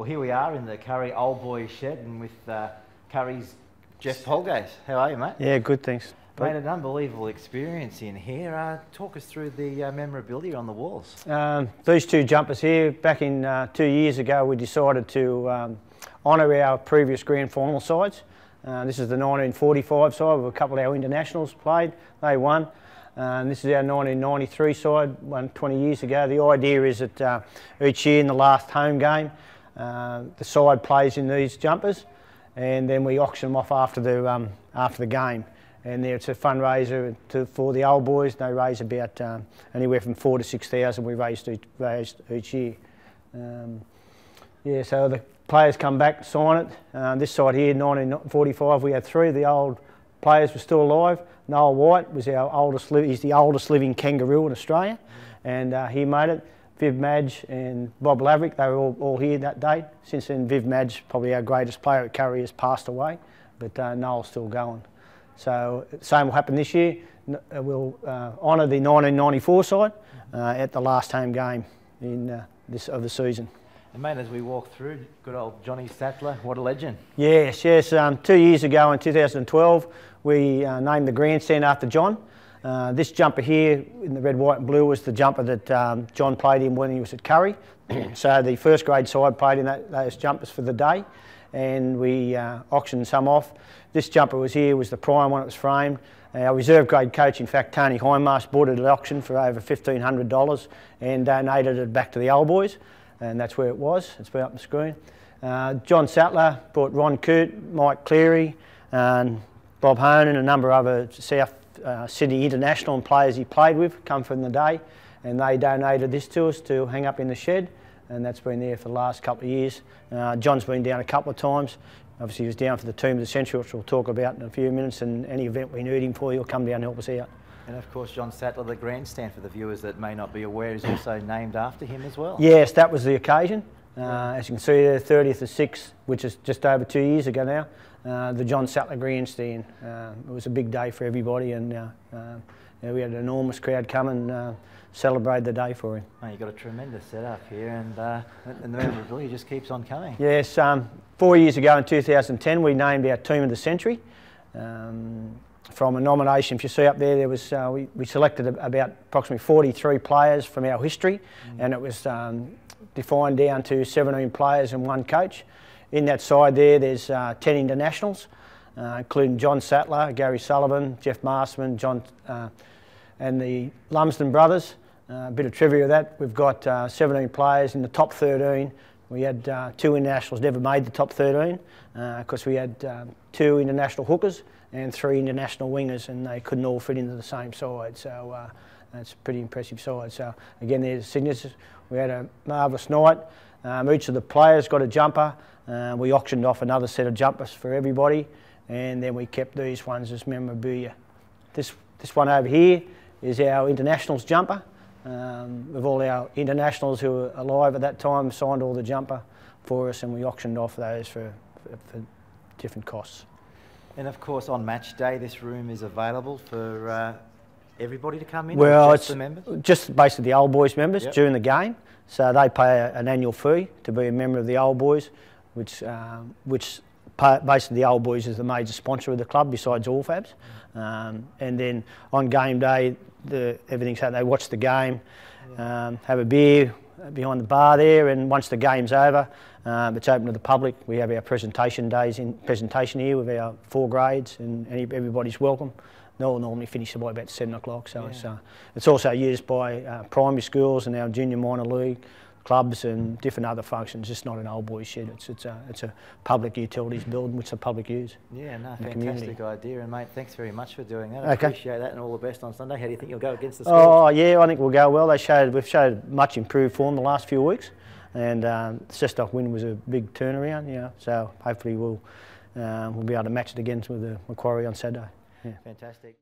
Well, here we are in the Kurri Old Boys shed and with Kurri's Jeff Polglase. How are you, mate? Yeah, good, thanks. Mate, an unbelievable experience in here. Talk us through the memorabilia on the walls. These two jumpers here, back in 2 years ago, we decided to honour our previous grand final sides. This is the 1945 side, with a couple of our internationals played. They won. This is our 1993 side, won 20 years ago. The idea is that each year in the last home game, the side plays in these jumpers, and then we auction them off after the game. And it's a fundraiser for the old boys. They raise about anywhere from 4,000 to 6,000 we raised each year. Yeah, so the players come back, sign it. This side here, 1945, we had three of the old players were still alive. Noel White was our oldest, he's the oldest living kangaroo in Australia, and he made it. Viv Madge and Bob Laverick, they were all here that day. Since then, Viv Madge, probably our greatest player at Kurri, has passed away, but Noel's still going. So the same will happen this year. We'll honour the 1994 side at the last home game of the season. And mate, as we walk through, good old Johnny Sattler, what a legend. Yes. 2 years ago in 2012, we named the grandstand after John. This jumper here in the red, white and blue was the jumper that John played in when he was at Kurri. So the first grade side played in those jumpers for the day, and we auctioned some off. This jumper was the prime one. It was framed. Our reserve grade coach, in fact, Tony Hindmarsh, bought it at auction for over $1,500 and donated it back to the old boys, and that's where it was. It's been up on the screen. John Sattler brought Ron Coote, Mike Cleary, and Bob Hone, and a number of other South Sydney international and players he played with come from the day, and they donated this to us to hang up in the shed, and that's been there for the last couple of years. John's been down a couple of times. Obviously he was down for the Tomb of the Century, which we'll talk about in a few minutes, and any event we need him for, he'll come down and help us out. And of course, John Sattler, the grandstand, for the viewers that may not be aware, is also named after him as well. Yes, that was the occasion. As you can see there, 30th of 6th, which is just over 2 years ago now, the John Sattler grandstand. It was a big day for everybody, and we had an enormous crowd come and celebrate the day for him. Oh, you've got a tremendous setup here, and the memorabilia just keeps on coming. Yes, 4 years ago in 2010, we named our Team of the Century. From a nomination, if you see up there, was we selected about approximately 43 players from our history, and it was defined down to 17 players and one coach. In that side there's 10 internationals, including John Sattler, Gary Sullivan, Jeff Marsman, and the Lumsden brothers. A bit of trivia of that, we've got 17 players in the top 13. We had 2 internationals never made the top 13 because we had 2 international hookers and 3 international wingers, and they couldn't all fit into the same side. So that's a pretty impressive side. So again, there's signatures. We had a marvellous night. Each of the players got a jumper. We auctioned off another set of jumpers for everybody, and then we kept these ones as memorabilia. This one over here is our internationals jumper. With all our internationals who were alive at that time signed all the jumper for us, and we auctioned off those for different costs. And of course, on match day, this room is available for everybody to come in? Well, just the members? Just basically the old boys members. Yep. During the game. So they pay an annual fee to be a member of the old boys, which basically the old boys is the major sponsor of the club besides All Fabs. And then on game day, everything's how they watch the game, have a beer behind the bar there, and once the game's over, it's open to the public. We have our presentation here with our 4 grades, and everybody's welcome. They'll normally finish by about 7 o'clock, so it's also used by primary schools and our junior minor league clubs and different other functions. Just not an old boys shed. It's a public utilities building which the public use. Yeah, no, fantastic idea, and mate, thanks very much for doing that. Okay. I appreciate that, and all the best on Sunday. How do you think you'll go against the schools? Oh yeah, I think we'll go well. We've showed much improved form the last few weeks, and the Sestock win was a big turnaround. So hopefully we'll be able to match it against with the Macquarie on Saturday. Yeah. Fantastic.